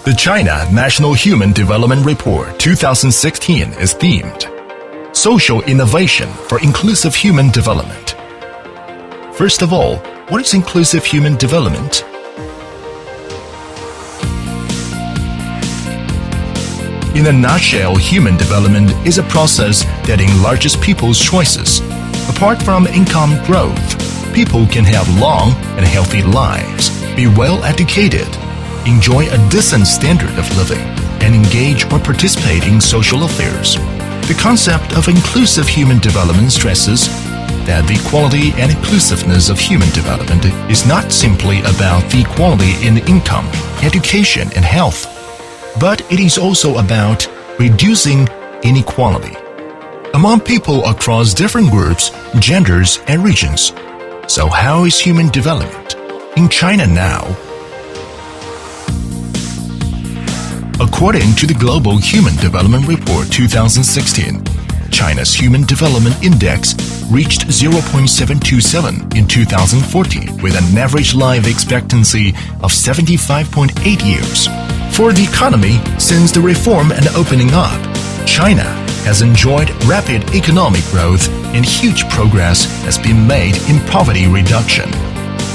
The China National Human Development Report 2016 is themed Social Innovation for Inclusive Human Development. First of all, what is inclusive human development? In a nutshell, human development is a process that enlarges people's choices. Apart from income growth, people can have long and healthy lives, be well educated, enjoy a decent standard of living, and engage or participate in social affairs. The concept of inclusive human development stresses that the equality and inclusiveness of human development is not simply about the equality in income, education, and health, but it is also about reducing inequality among people across different groups, genders, and regions. So how is human development in China now? According to the Global Human Development Report 2016, China's Human Development Index reached 0.727 in 2014 with an average life expectancy of 75.8 years. For the economy, since the reform and opening up, China has enjoyed rapid economic growth and huge progress has been made in poverty reduction.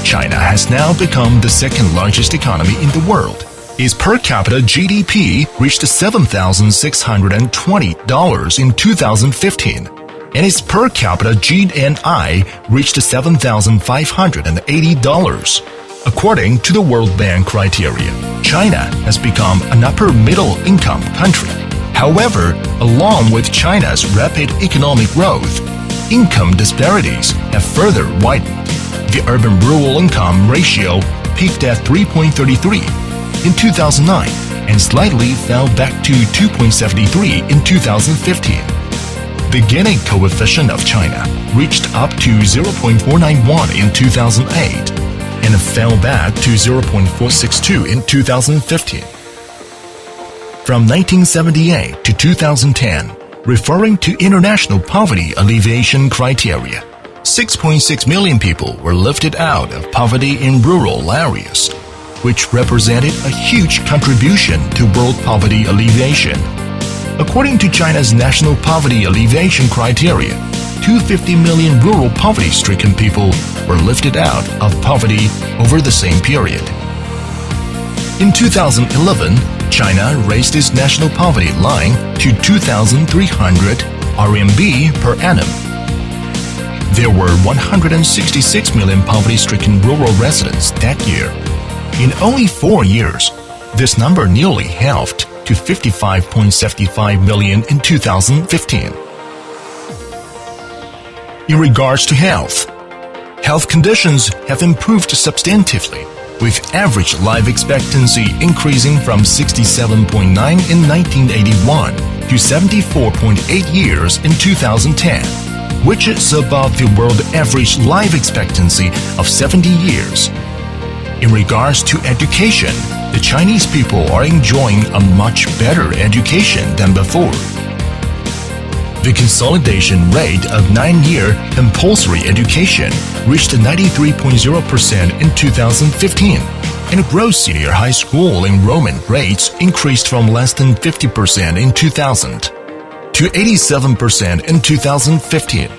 China has now become the second largest economy in the world. Its per capita GDP reached $7,620 in 2015, and its per capita GNI reached $7,580. According to the World Bank criteria, China has become an upper-middle-income country. However, along with China's rapid economic growth, income disparities have further widened. The urban-rural income ratio peaked at 3.33 in 2009 and slightly fell back to 2.73 in 2015. The Gini coefficient of China reached up to 0.491 in 2008 and fell back to 0.462 in 2015. From 1978 to 2010, referring to international poverty alleviation criteria, 6.6 million people were lifted out of poverty in rural areas, which represented a huge contribution to world poverty alleviation. According to China's national poverty alleviation criteria, 250 million rural poverty-stricken people were lifted out of poverty over the same period. In 2011, China raised its national poverty line to 2,300 RMB per annum. There were 166 million poverty-stricken rural residents that year. In only 4 years, this number nearly halved to 55.75 million in 2015. In regards to health conditions have improved substantively, with average life expectancy increasing from 67.9 in 1981 to 74.8 years in 2010, which is above the world average life expectancy of 70 years. In regards to education, the Chinese people are enjoying a much better education than before. The consolidation rate of 9-year compulsory education reached 93.0% in 2015, and gross senior high school enrollment rates increased from less than 50% in 2000 to 87% in 2015.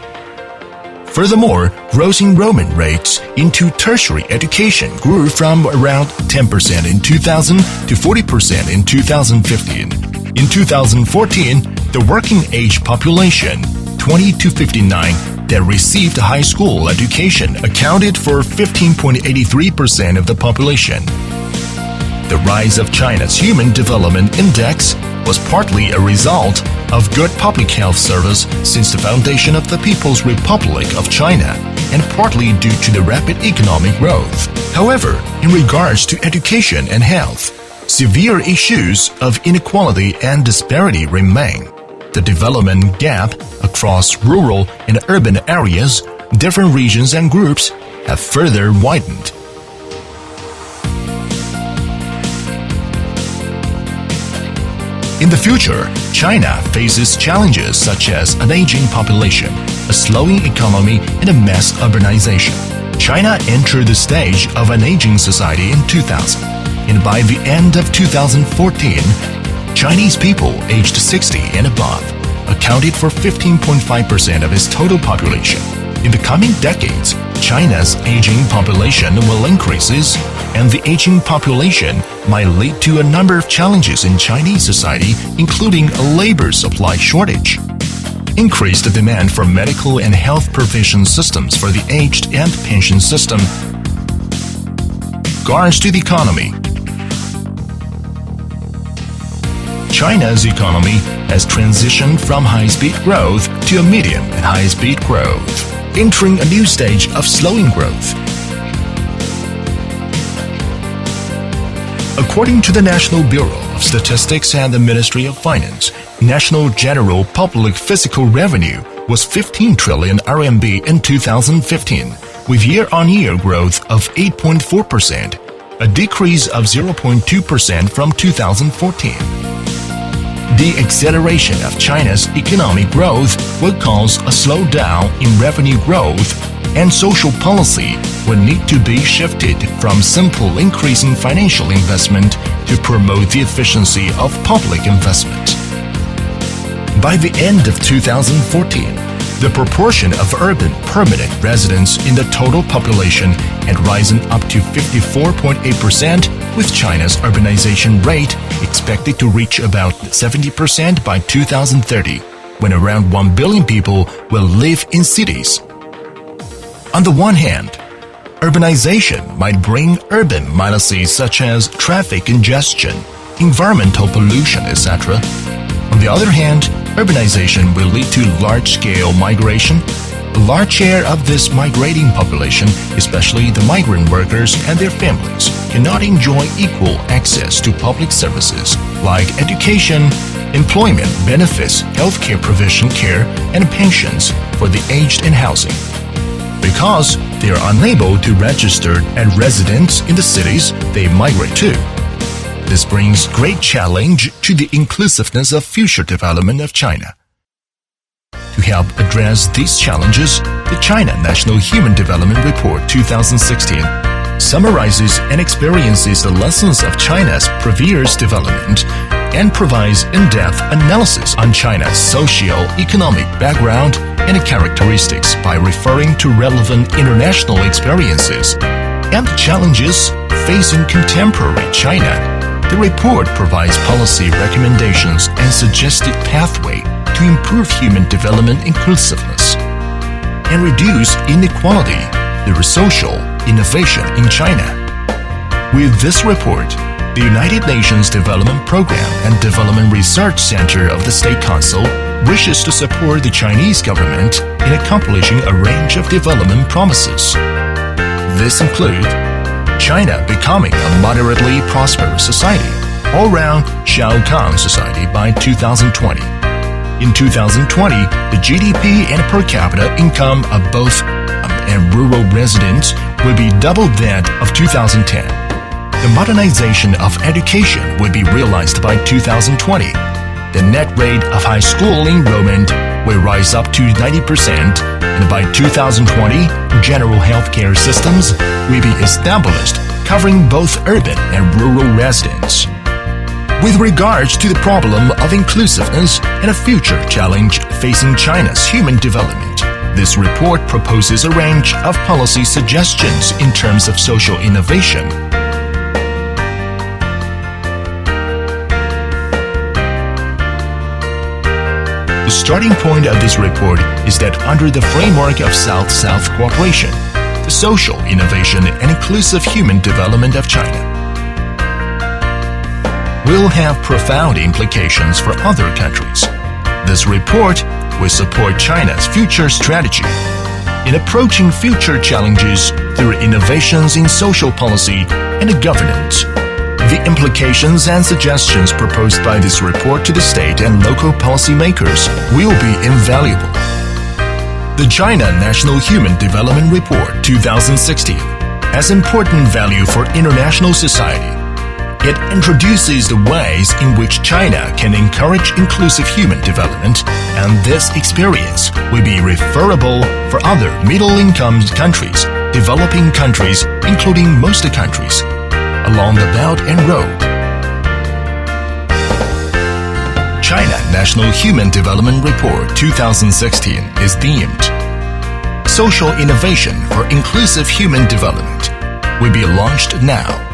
Furthermore, gross enrollment rates into tertiary education grew from around 10% in 2000 to 40% in 2015. In 2014, the working age population, 20 to 59, that received high school education accounted for 15.83% of the population. The rise of China's Human Development Index was partly a result of good public health service since the foundation of the People's Republic of China, and partly due to the rapid economic growth. However, in regards to education and health, severe issues of inequality and disparity remain. The development gap across rural and urban areas, different regions and groups have further widened. In the future, China faces challenges such as an aging population, a slowing economy, and a mass urbanization. China entered the stage of an aging society in 2000. and by the end of 2014, Chinese people aged 60 and above accounted for 15.5% of its total population. In the coming decades, China's aging population will increase, and the aging population might lead to a number of challenges in Chinese society, including a labor supply shortage, increased demand for medical and health provision systems for the aged and pension system. Regards to the economy, China's economy has transitioned from high-speed growth to a medium and high-speed growth, entering a new stage of slowing growth. According to the National Bureau of Statistics and the Ministry of Finance, national general public fiscal revenue was 15 trillion RMB in 2015, with year-on-year growth of 8.4%, a decrease of 0.2% from 2014. The acceleration of China's economic growth will cause a slowdown in revenue growth, and social policy will need to be shifted from simple increasing financial investment to promote the efficiency of public investment. By the end of 2014, the proportion of urban permanent residents in the total population had risen up to 54.8%, with China's urbanization rate expected to reach about 70% by 2030, when around 1 billion people will live in cities. On the one hand, urbanization might bring urban minuses such as traffic congestion, environmental pollution, etc. On the other hand, urbanization will lead to large-scale migration. A large share of this migrating population, especially the migrant workers and their families, cannot enjoy equal access to public services like education, employment benefits, healthcare provision care, and pensions for the aged and housing. Because they are unable to register as residents in the cities they migrate to. This brings great challenge to the inclusiveness of future development of China. To help address these challenges, the China National Human Development Report 2016 summarizes and experiences the lessons of China's previous development and provides in-depth analysis on China's socio-economic background and characteristics by referring to relevant international experiences and the challenges facing contemporary China. The report provides policy recommendations and suggested pathway to improve human development inclusiveness and reduce inequality through social innovation in China. With this report, the United Nations Development Program and Development Research Center of the State Council wishes to support the Chinese government in accomplishing a range of development promises. This include China becoming a moderately prosperous society, all-round Shaokang society by 2020. In 2020, the GDP and per capita income of both and rural residents will be double that of 2010. The modernization of education will be realized by 2020. The net rate of high school enrollment will rise up to 90%, and by 2020, general healthcare systems will be established, covering both urban and rural residents. With regards to the problem of inclusiveness and a future challenge facing China's human development, this report proposes a range of policy suggestions in terms of social innovation. The starting point of this report is that under the framework of South-South cooperation, the social innovation and inclusive human development of China will have profound implications for other countries. This report will support China's future strategy in approaching future challenges through innovations in social policy and governance. The implications and suggestions proposed by this report to the state and local policymakers will be invaluable. The China National Human Development Report 2016 has important value for international society. It introduces the ways in which China can encourage inclusive human development, and this experience will be referable for other middle-income countries, developing countries, including most countries. along the Belt and Road. China National Human Development Report 2016 is themed Social Innovation for Inclusive Human Development will be launched now.